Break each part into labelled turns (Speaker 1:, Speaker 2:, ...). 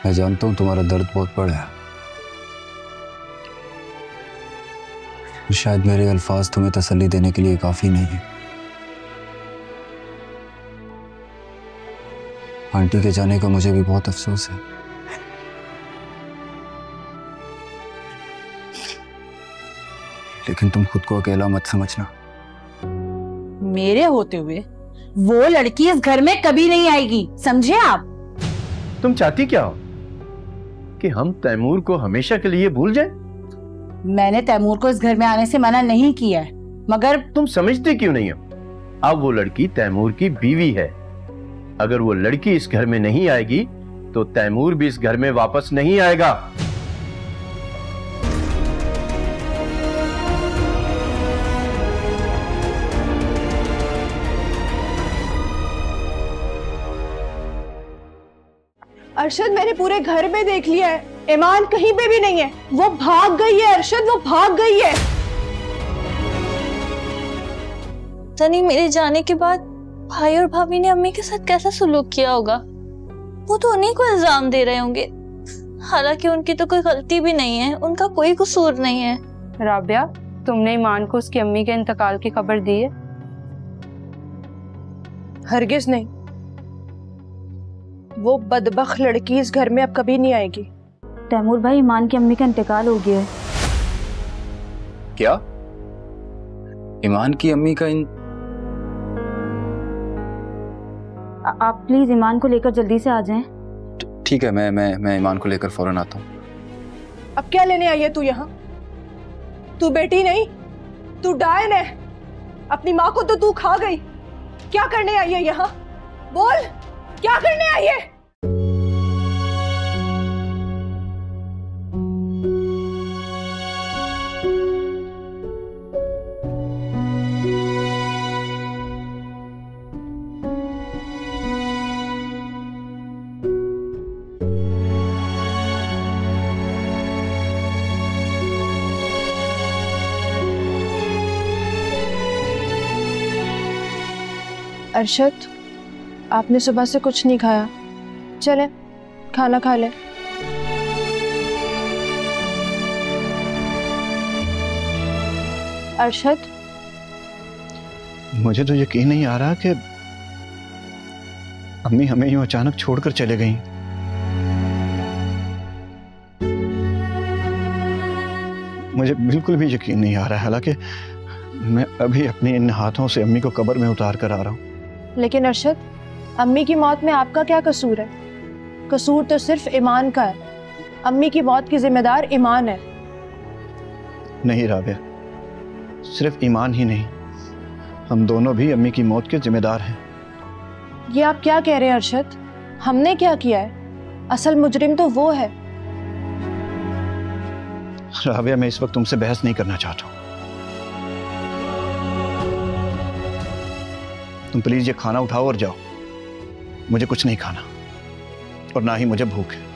Speaker 1: मैं जानता हूं तुम्हारा दर्द बहुत बड़ा है। शायद मेरे अल्फाज तुम्हें तसल्ली देने के लिए काफी नहीं है। आंटी के जाने का मुझे भी बहुत अफसोस है। लेकिन तुम खुद को अकेला मत समझना।
Speaker 2: मेरे होते हुए वो लड़की इस घर में कभी नहीं आएगी, समझे आप?
Speaker 3: तुम चाहती क्या हो? कि हम तैमूर को हमेशा के लिए भूल जाएं?
Speaker 2: मैंने तैमूर को इस घर में आने से मना नहीं किया है, मगर
Speaker 3: तुम समझते क्यों नहीं हो? अब वो लड़की तैमूर की बीवी है। अगर वो लड़की इस घर में नहीं आएगी तो तैमूर भी इस घर में वापस नहीं आएगा।
Speaker 4: अरशद, मैंने पूरे घर में देख लिया है, ईमान कहीं पे भी नहीं है। वो भाग गई है अरशद, वो भाग गई है।
Speaker 5: तनी मेरे जाने के बाद भाई और भाभी ने अम्मी के साथ कैसा सुलूक किया होगा? वो तो उन्हीं को इल्जाम दे रहे होंगे, हालांकि उनकी तो कोई गलती भी नहीं है, उनका कोई कसूर नहीं है।
Speaker 6: राबिया, तुमने ईमान को उसकी अम्मी के इंतकाल की खबर दी है?
Speaker 4: हरगिज नहीं। वो बदबख्त लड़की इस घर में अब कभी नहीं आएगी।
Speaker 7: तैमूर भाई, ईमान की अम्मी का इंतकाल हो गया है।
Speaker 1: क्या? ईमान की अम्मी का
Speaker 7: आप प्लीज ईमान को लेकर जल्दी से आ जाएं।
Speaker 1: ठीक है, मैं ईमान को लेकर फौरन आता हूँ।
Speaker 4: अब क्या लेने आई है तू यहाँ? तू बेटी नहीं, तू डायन है। अपनी माँ को तो तू खा गई। क्या करने आई है यहाँ? बोल, क्या करने आई है? अरशद, आपने सुबह से कुछ नहीं खाया, चले खाना खा ले। अरशद,
Speaker 3: मुझे तो यकीन नहीं आ रहा कि अम्मी हमें यूं अचानक छोड़कर चले गई। मुझे बिल्कुल भी यकीन नहीं आ रहा है, हालांकि मैं अभी अपने इन हाथों से अम्मी को कब्र में उतार कर आ रहा हूँ।
Speaker 4: लेकिन अरशद, अम्मी की मौत में आपका क्या कसूर है? कसूर तो सिर्फ ईमान का है। अम्मी की मौत की जिम्मेदार ईमान है।
Speaker 3: नहीं राबिया, सिर्फ ईमान ही नहीं, हम दोनों भी अम्मी की मौत के जिम्मेदार हैं।
Speaker 4: ये आप क्या कह रहे हैं अरशद? हमने क्या किया है? असल मुजरिम तो वो है।
Speaker 3: राबिया, मैं इस वक्त तुमसे बहस नहीं करना चाहता हूँ। तुम प्लीज ये खाना उठाओ और जाओ। मुझे कुछ नहीं खाना और ना ही मुझे भूख है।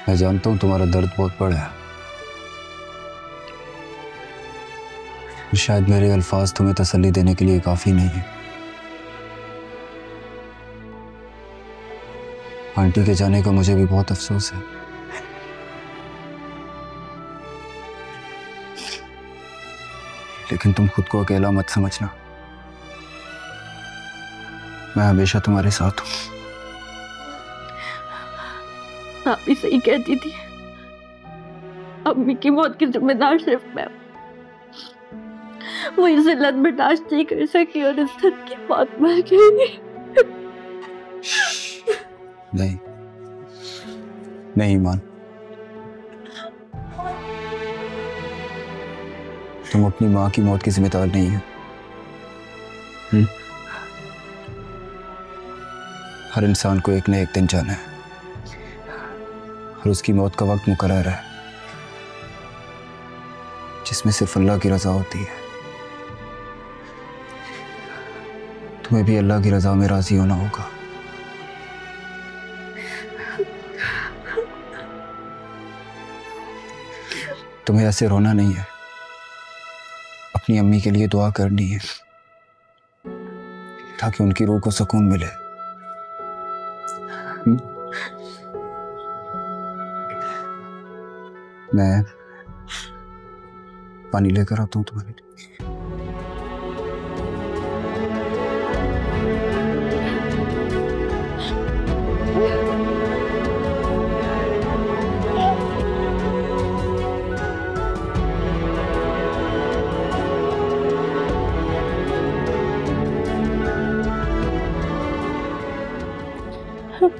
Speaker 1: मैं जानता हूं तुम्हारा दर्द बहुत बड़ा है। शायद मेरे अल्फाज तुम्हें तसल्ली देने के लिए काफी नहीं है। आंटी के जाने का मुझे भी बहुत अफसोस है। लेकिन तुम खुद को अकेला मत समझना। मैं हमेशा तुम्हारे साथ हूं।
Speaker 5: आप भी सही कहती थी, अम्मी की मौत की जिम्मेदार सिर्फ मैं।
Speaker 7: वो इस जिल्लत बर्दाश्त नहीं कर सकी और इज्जत की बात मर गई।
Speaker 1: नहीं नहीं ईमान, तुम अपनी माँ की मौत की जिम्मेदार नहीं हो। हर इंसान को एक न एक दिन जाना है और उसकी मौत का वक्त मुकर्रर है जिसमें सिर्फ अल्लाह की रजा होती है। तुम्हें भी अल्लाह की रजा में राजी होना होगा। तुम्हें ऐसे रोना नहीं है, अपनी अम्मी के लिए दुआ करनी है ताकि उनकी रूह को सुकून मिले। मैं पानी लेकर आता हूं तुम्हारे लिए।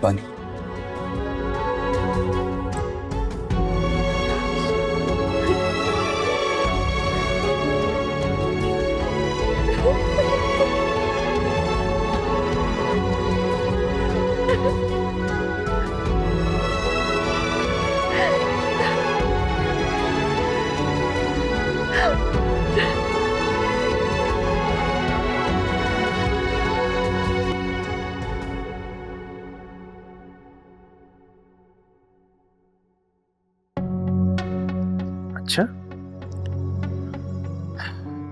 Speaker 1: पानी।
Speaker 3: अच्छा,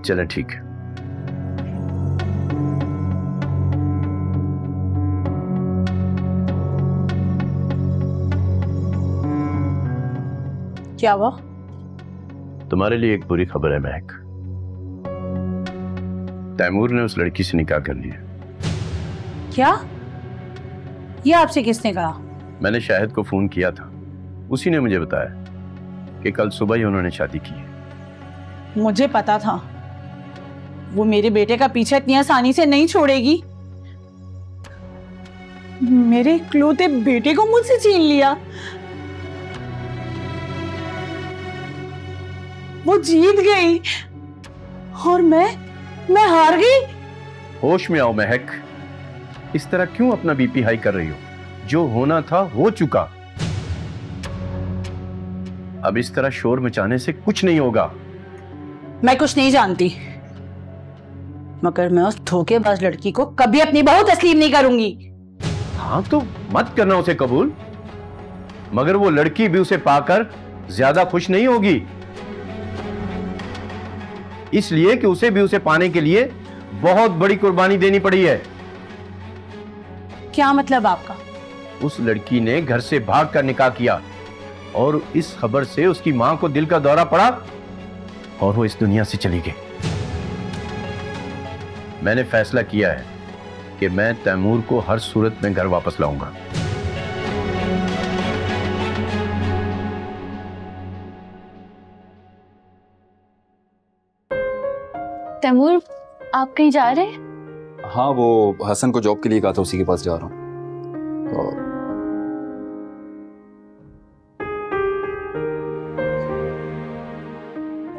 Speaker 3: चलो ठीक है।
Speaker 2: क्या हुआ?
Speaker 3: तुम्हारे लिए एक बुरी खबर है महक। तैमूर ने उस लड़की से निकाह कर लिया।
Speaker 2: क्या? ये आपसे किसने कहा?
Speaker 3: मैंने शाहिद को फोन किया था, उसी ने मुझे बताया कि कल सुबह ही उन्होंने शादी की है।
Speaker 2: मुझे पता था वो मेरे बेटे का पीछा इतनी आसानी से नहीं छोड़ेगी। मेरे इकलौते बेटे को मुझसे छीन लिया। वो जीत गई और मैं हार गई।
Speaker 3: होश में आओ महक, इस तरह क्यों अपना बीपी हाई कर रही हो? जो होना था हो चुका। अब इस तरह शोर मचाने से कुछ नहीं होगा।
Speaker 2: मैं कुछ नहीं जानती, मगर मैं उस धोखेबाज लड़की को कभी अपनी बहू तस्लीम नहीं करूंगी।
Speaker 3: हाँ तो मत करना उसे कबूल, मगर वो लड़की भी उसे पाकर ज्यादा खुश नहीं होगी, इसलिए कि उसे भी उसे पाने के लिए बहुत बड़ी कुर्बानी देनी पड़ी है।
Speaker 2: क्या मतलब आपका?
Speaker 3: उस लड़की ने घर से भागकर निकाह किया और इस खबर से उसकी मां को दिल का दौरा पड़ा और वो इस दुनिया से चली गई। मैंने फैसला किया है कि मैं तैमूर को हर सूरत में घर वापस लाऊंगा।
Speaker 5: तैमूर, आप कहीं जा रहे हैं?
Speaker 1: हाँ, वो हसन को जॉब के लिए कहा था, उसी के पास जा रहा हूँ।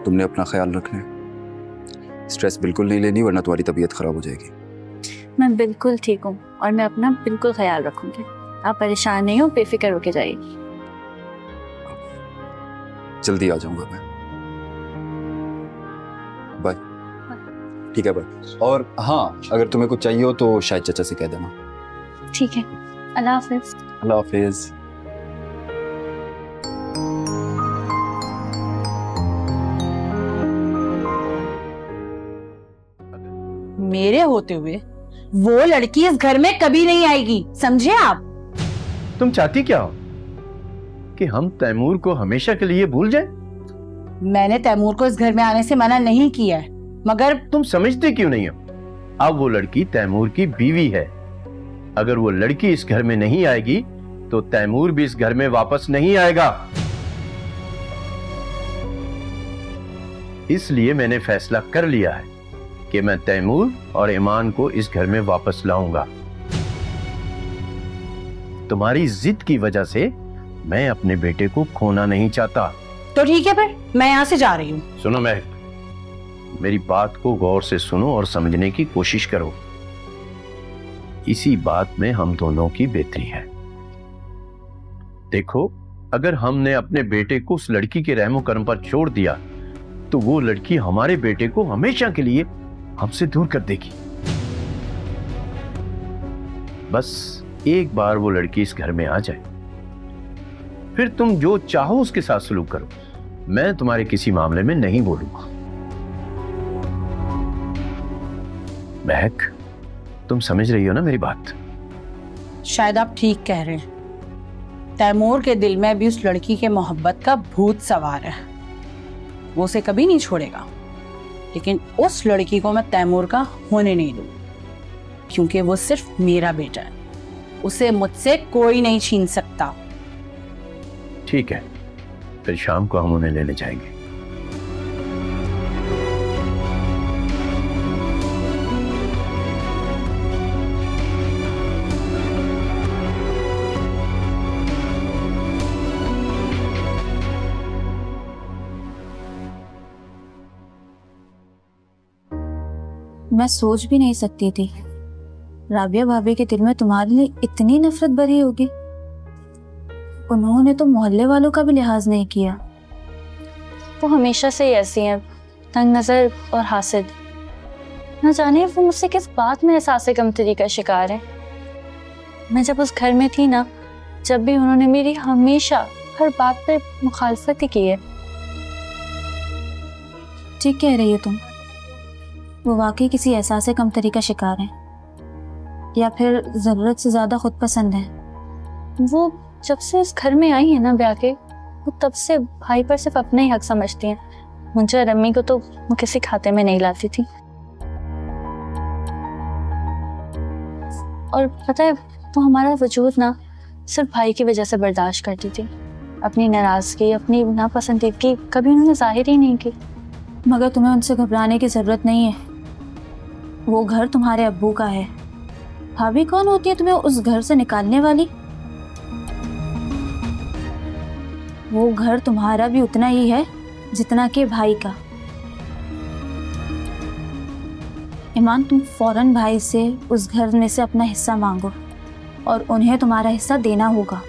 Speaker 1: तुमने अपना ख्याल रखना है, स्ट्रेस बिल्कुल नहीं लेनी वरना तुम्हारी तबीयत खराब हो जाएगी।
Speaker 7: मैं बिल्कुल ठीक हूँ और मैं अपना बिल्कुल ख्याल रखूंगी। आप परेशान नहीं हो, बेफिक्र होके जाइए।
Speaker 1: जल्दी आ जाऊंगा मैं। बाय। ठीक है बाय। और हाँ, अगर तुम्हें कुछ चाहिए हो तो शायद चाचा से कह देना।
Speaker 7: ठीक है, अल्लाह हाफिज।
Speaker 1: अल्लाह हाफिज।
Speaker 2: मेरे होते हुए वो लड़की इस घर में कभी नहीं आएगी, समझे आप?
Speaker 3: तुम चाहती क्या हो कि हम तैमूर को हमेशा के लिए भूल जाएं?
Speaker 2: मैंने तैमूर को इस घर में आने से मना नहीं किया है, मगर
Speaker 3: तुम समझते क्यों नहीं हो? अब वो लड़की तैमूर की बीवी है। अगर वो लड़की इस घर में नहीं आएगी तो तैमूर भी इस घर में वापस नहीं आएगा। इसलिए मैंने फैसला कर लिया है कि मैं तैमूर और ईमान को इस घर में वापस लाऊंगा। तुम्हारी जिद की वजह से मैं अपने बेटे को खोना नहीं चाहता।
Speaker 2: तो ठीक है, फिर मैं यहाँ से जा रही हूँ।
Speaker 3: सुनो महक, मेरी बात को गौर से सुनो और समझने की कोशिश करो। इसी बात में हम दोनों की बेहतरी है। देखो, अगर हमने अपने बेटे को उस लड़की के रहमो करम पर छोड़ दिया तो वो लड़की हमारे बेटे को हमेशा के लिए हमसे दूर कर देगी। बस एक बार वो लड़की इस घर में आ जाए, फिर तुम जो चाहो उसके साथ सलूक करो। मैं तुम्हारे किसी मामले में नहीं बोलूंगा। महक, तुम समझ रही हो ना मेरी बात?
Speaker 2: शायद आप ठीक कह रहे हैं। तैमूर के दिल में भी उस लड़की के मोहब्बत का भूत सवार है। वो उसे कभी नहीं छोड़ेगा, लेकिन उस लड़की को मैं तैमूर का होने नहीं दूंगी, क्योंकि वो सिर्फ मेरा बेटा है। उसे मुझसे कोई नहीं छीन सकता।
Speaker 3: ठीक है, फिर शाम को हम उन्हें लेने जाएंगे।
Speaker 7: मैं सोच भी नहीं सकती थी राबिया भाभी के दिल में तुम्हारे लिए इतनी नफरत भरी होगी। उन्होंने तो मोहल्ले वालों का भी लिहाज नहीं किया।
Speaker 5: वो हमेशा से ही ऐसी हैं, तंग नजर और हासिद। न जाने वो मुझसे किस बात में एहसास कमतरी का शिकार है। मैं जब उस घर में थी ना, जब भी उन्होंने मेरी हमेशा हर बात पे मुखालफत ही की है।
Speaker 7: ठीक कह रही हो तुम, वो वाकई किसी एहसास कमतरी का शिकार है, या फिर जरूरत से ज्यादा खुद पसंद है।
Speaker 5: वो जब से इस घर में आई है ना ब्याह के, वो तब से भाई पर सिर्फ अपने ही हक समझती हैं। मुझे और अम्मी को तो वो किसी खाते में नहीं लाती थी। और पता है, वो हमारा वजूद ना सिर्फ भाई की वजह से बर्दाश्त करती थी। अपनी नाराजगी, अपनी नापसंदीदगी कभी उन्होंने जाहिर ही नहीं की।
Speaker 7: मगर तुम्हें उनसे घबराने की जरूरत नहीं है। वो घर तुम्हारे अब्बू का है। भाभी कौन होती है तुम्हें उस घर से निकालने वाली? वो घर तुम्हारा भी उतना ही है जितना कि भाई का। ईमान, तुम फौरन भाई से उस घर में से अपना हिस्सा मांगो और उन्हें तुम्हारा हिस्सा देना होगा।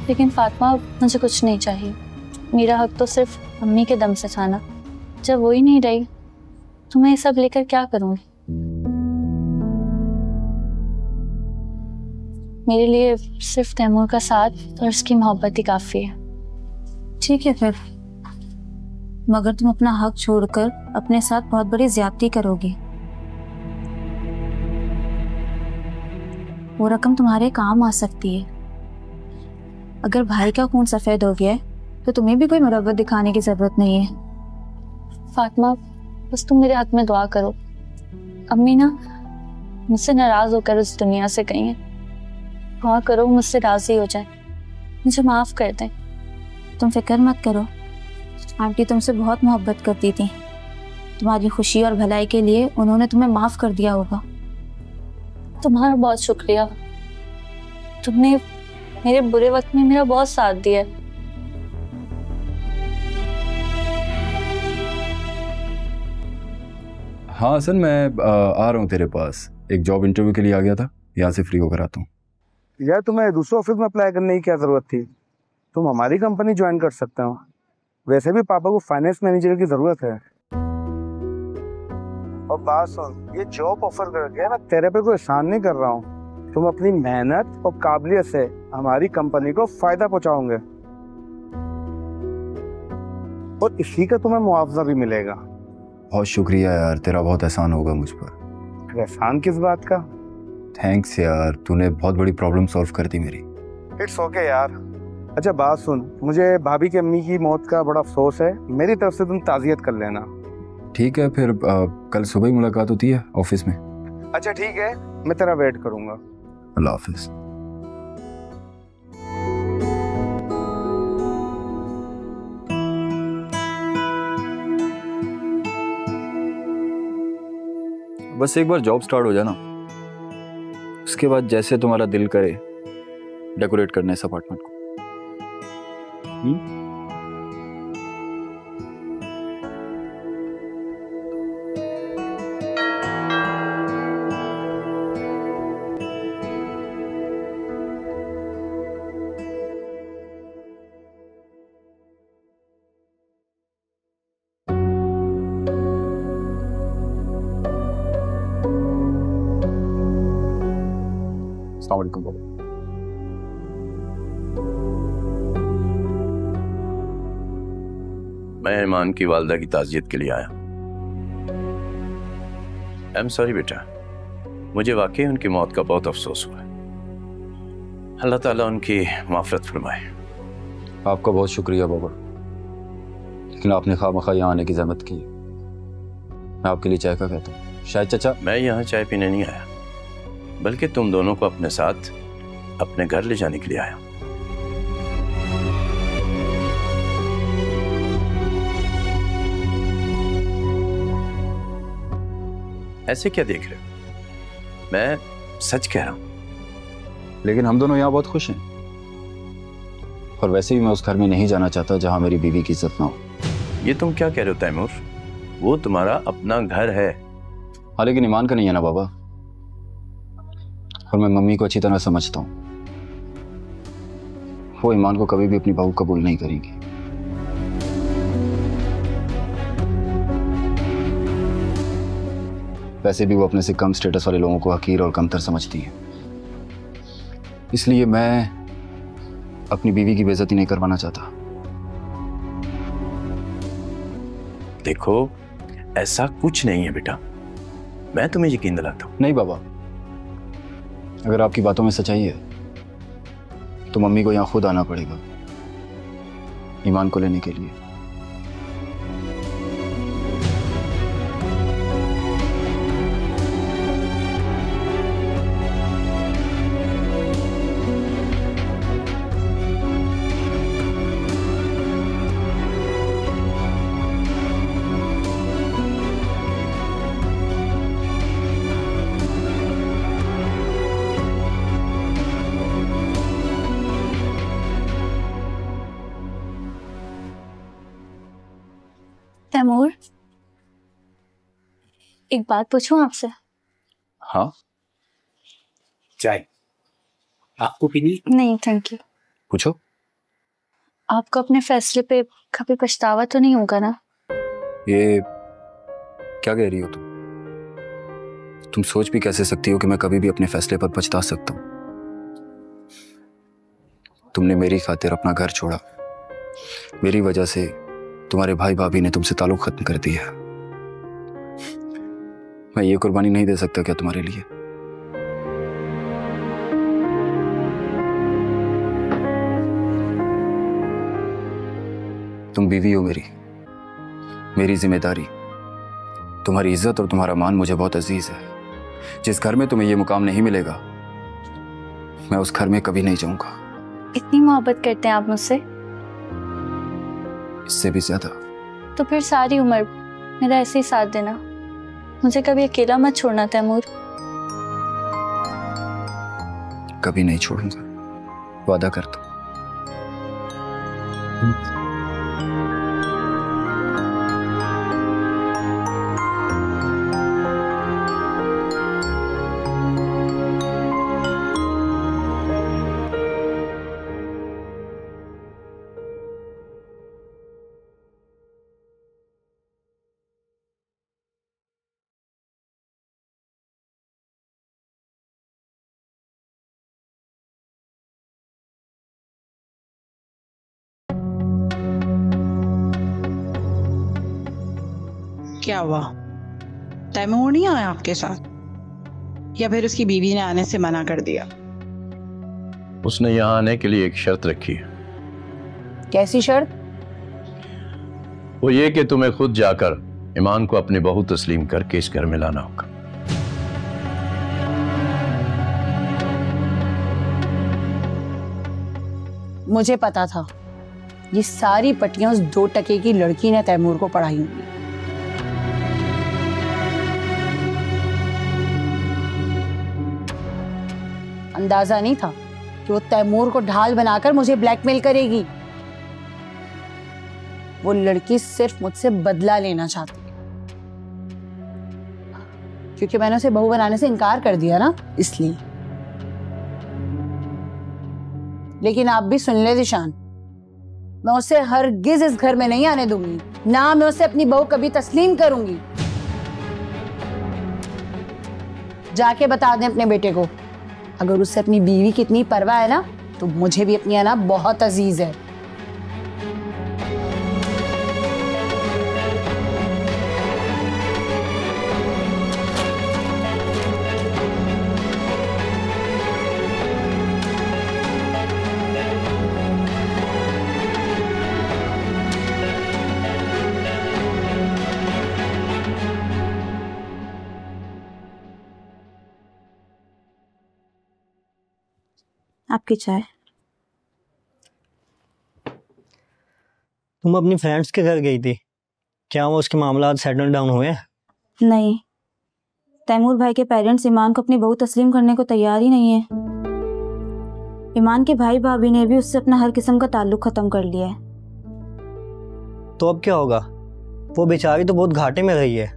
Speaker 5: लेकिन फातिमा, मुझे कुछ नहीं चाहिए। मेरा हक तो सिर्फ अम्मी के दम से था ना। जब वो ही नहीं रही तो मैं ये सब लेकर क्या करूँगी? मेरे लिए सिर्फ तैमूर का साथ और उसकी मोहब्बत ही काफी है।
Speaker 7: ठीक है फिर, मगर तुम अपना हक छोड़कर अपने साथ बहुत बड़ी ज्यादती करोगी। वो रकम तुम्हारे काम आ सकती है। अगर भाई का खून सफेद हो गया है तो तुम्हें भी कोई मुरव्वत दिखाने की जरूरत नहीं है।
Speaker 5: फातिमा, बस तुम मेरे हक में दुआ करो। अम्मी ना मुझसे नाराज होकर उस दुनिया से गई हैं। दुआ करो मुझसे राजी हो जाए, मुझे माफ कर दें।
Speaker 7: तुम फिक्र मत करो, आंटी तुमसे बहुत मोहब्बत करती थी। तुम्हारी खुशी और भलाई के लिए उन्होंने तुम्हें माफ कर दिया होगा।
Speaker 5: तुम्हारा बहुत शुक्रिया। तुमने मेरे बुरे वक्त में मेरा बहुत साथ दिया।
Speaker 1: हाँ हसन, मैं आ रहा हूँ तेरे पास। एक जॉब इंटरव्यू के लिए आ गया था, यहाँ से फ्री होकर आता हूँ।
Speaker 8: यार, तुम्हें दूसरे ऑफिस में अप्लाई करने की क्या जरूरत थी? तुम हमारी कंपनी ज्वाइन कर सकते हो। वैसे भी पापा को फाइनेंस मैनेजर की जरूरत है। और बात सुन, ये जॉब ऑफर करके मैं तेरे पे कोई एहसान नहीं कर रहा हूँ। तुम अपनी मेहनत और काबिलियत से हमारी कंपनी को फायदा पहुंचाओगे और इसी का तुम्हें मुआवजा भी मिलेगा।
Speaker 1: बहुत शुक्रिया यार, तेरा बहुत एहसान होगा मुझ पर।
Speaker 8: एहसान किस बात का?
Speaker 1: थैंक्स यार, तूने बहुत बड़ी प्रॉब्लम सॉल्व कर दी मेरी।
Speaker 8: इट्स ओके यार। अच्छा बात सुन, मुझे भाभी की अम्मी की मौत का बड़ा अफसोस है। मेरी तरफ से तुम ताज़ियत कर लेना।
Speaker 1: ठीक है, फिर कल सुबह ही मुलाकात होती है ऑफिस में।
Speaker 8: अच्छा ठीक है, मैं तेरा वेट करूंगा।
Speaker 1: अल्लाह हाफिज। बस एक बार जॉब स्टार्ट हो जाए ना, उसके बाद जैसे तुम्हारा दिल करे डेकोरेट करने इस अपार्टमेंट को। अस्सलाम वालेकुम बाबा।
Speaker 3: मैं ईमान की वालदा की ताज़ियत के लिए आया। आई एम सॉरी बेटा, मुझे वाकई उनकी मौत का बहुत अफसोस हुआ है। अल्लाह ताला उनकी माफ़रत फरमाए।
Speaker 1: आपका बहुत शुक्रिया बाबा, लेकिन आपने खामखा यहाँ आने की जहमत की। मैं आपके लिए चाय का कहता हूँ। शायद चाचा,
Speaker 3: मैं यहाँ चाय पीने नहीं आया, बल्कि तुम दोनों को अपने साथ अपने घर ले जाने के लिए आया। ऐसे क्या देख रहे हो? मैं सच कह रहा हूं।
Speaker 1: लेकिन हम दोनों यहाँ बहुत खुश हैं, और वैसे भी मैं उस घर में नहीं जाना चाहता जहां मेरी बीवी की इज्जत ना हो।
Speaker 3: ये तुम क्या कह रहे हो तैमूर? वो तुम्हारा अपना घर है।
Speaker 1: हाँ, लेकिन ईमान का नहीं है ना बाबा, और मैं मम्मी को अच्छी तरह समझता हूँ। वो ईमान को कभी भी अपनी बहू कबूल नहीं करेंगी। वैसे भी वो अपने से कम स्टेटस वाले लोगों को हकीर और कमतर समझती है, इसलिए मैं अपनी बीवी की बेइज्जती नहीं करवाना चाहता।
Speaker 3: देखो, ऐसा कुछ नहीं है बेटा, मैं तुम्हें यकीन दिलाता हूं।
Speaker 1: नहीं बाबा, अगर आपकी बातों में सच्चाई है तो मम्मी को यहाँ खुद आना पड़ेगा ईमान को लेने के लिए।
Speaker 7: तैमूर, एक बात पूछूं आपसे?
Speaker 1: हाँ,
Speaker 9: चाय आपको पीनी?
Speaker 7: नहीं थैंक यू।
Speaker 1: पूछो।
Speaker 7: आपको अपने फैसले पे कभी पछतावा तो नहीं होगा ना?
Speaker 1: ये क्या कह रही हो तुम? तुम सोच भी कैसे सकती हो कि मैं कभी भी अपने फैसले पर पछता सकता हूँ? तुमने मेरी खातिर अपना घर छोड़ा, मेरी वजह से तुम्हारे भाई भाभी ने तुमसे ताल्लुक खत्म कर दिया। मैं ये कुर्बानी नहीं दे सकता क्या तुम्हारे लिए? तुम बीवी हो मेरी जिम्मेदारी, तुम्हारी इज्जत और तुम्हारा मान मुझे बहुत अजीज है। जिस घर में तुम्हें ये मुकाम नहीं मिलेगा, मैं उस घर में कभी नहीं जाऊंगा।
Speaker 7: इतनी मोहब्बत करते हैं आप मुझसे?
Speaker 1: इससे भी ज्यादा।
Speaker 7: तो फिर सारी उम्र मेरा ऐसे ही साथ देना, मुझे कभी अकेला मत छोड़ना तैमूर।
Speaker 1: कभी नहीं छोड़ूंगा, वादा करता हूं।
Speaker 2: क्या हुआ? तैमूर नहीं आया आपके साथ, या फिर उसकी बीवी ने आने से मना कर दिया?
Speaker 3: उसने यहाँ आने के लिए एक शर्त रखी है।
Speaker 2: कैसी शर्त?
Speaker 3: वो ये कि तुम्हें खुद जाकर ईमान को अपनी बहू तस्लीम करके इस घर में लाना होगा।
Speaker 2: मुझे पता था ये सारी पट्टियां उस 2 टके की लड़की ने तैमूर को पढ़ाई होंगी। अंदाजा नहीं था कि वो तैमूर को ढाल बनाकर मुझे ब्लैकमेल करेगी। वो लड़की सिर्फ मुझसे बदला लेना चाहती है, क्योंकि मैंने उसे बहू बनाने से इनकार कर दिया ना, इसलिए। लेकिन आप भी सुन ले ज़ीशान, मैं उसे हरगिज इस घर में नहीं आने दूंगी, ना मैं उसे अपनी बहू कभी तस्लीम करूंगी। जाके बता दें अपने बेटे को, अगर उससे अपनी बीवी की इतनी परवाह है ना, तो मुझे भी अपनी अना बहुत अजीज है।
Speaker 7: आपकी चाय।
Speaker 10: तुम अपनी फ्रेंड्स के घर गई थी, क्या वो उसके मामला सेटल डाउन हुए?
Speaker 7: नहीं, तैमूर भाई के पेरेंट्स ईमान को अपनी बहू तस्लीम करने को तैयार ही नहीं है। ईमान के भाई भाभी ने भी उससे अपना हर किस्म का ताल्लुक खत्म कर लिया है।
Speaker 10: तो अब क्या होगा? वो बेचारी तो बहुत घाटे में रही है।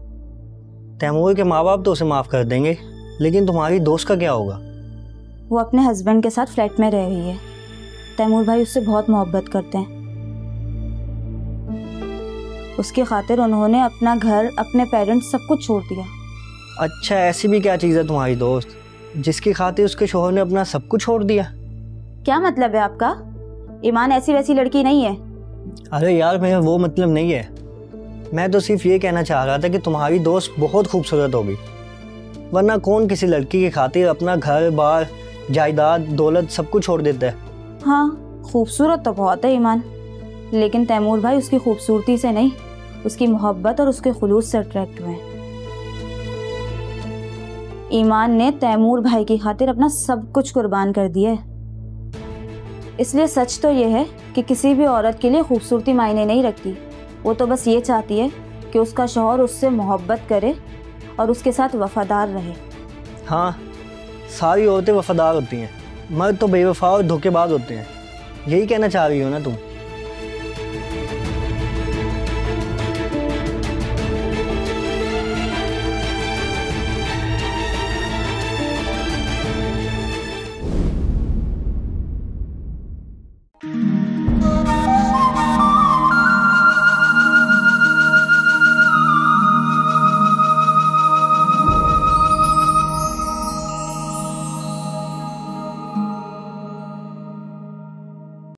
Speaker 10: तैमूर के माँ बाप तो उसे माफ़ कर देंगे, लेकिन तुम्हारी दोस्त का क्या होगा?
Speaker 7: वो अपने हस्बैंड के साथ फ्लैट में रह रही है। तैमूर भाई उससे बहुत मोहब्बत करते हैं। उसकी खातिर उन्होंने अपना घर, अपने पेरेंट्स सब कुछ छोड़ दिया।
Speaker 10: अच्छा, ऐसी भी क्या चीज़ है तुम्हारी दोस्त जिसकी खातिर उसके शोहर ने अपना सब कुछ छोड़ दिया?
Speaker 7: क्या मतलब है आपका? ईमान ऐसी वैसी लड़की नहीं है।
Speaker 10: अरे यार, मेरा वो मतलब नहीं है। मैं तो सिर्फ ये कहना चाह रहा था कि तुम्हारी दोस्त बहुत खूबसूरत होगी, वरना कौन किसी लड़की की खातिर अपना घर बार, जायदाद, दौलत सब कुछ छोड़ देता है।
Speaker 7: हाँ, खूबसूरत तो बहुत है ईमान, लेकिन तैमूर भाई उसकी खूबसूरती से नहीं, उसकी मोहब्बत और उसके खुलूस से अट्रैक्ट हुए हैं। ईमान ने तैमूर भाई की खातिर अपना सब कुछ कुर्बान कर दिया है। इसलिए सच तो ये है कि किसी भी औरत के लिए खूबसूरती मायने नहीं रखती। वो तो बस ये चाहती है कि उसका शौहर उससे मोहब्बत करे और उसके साथ वफादार रहे।
Speaker 10: हाँ, सारी औरतें वफादार होती हैं, मर्द तो बेवफा और धोखेबाज होते हैं। यही कहना चाह रही हो ना तुम?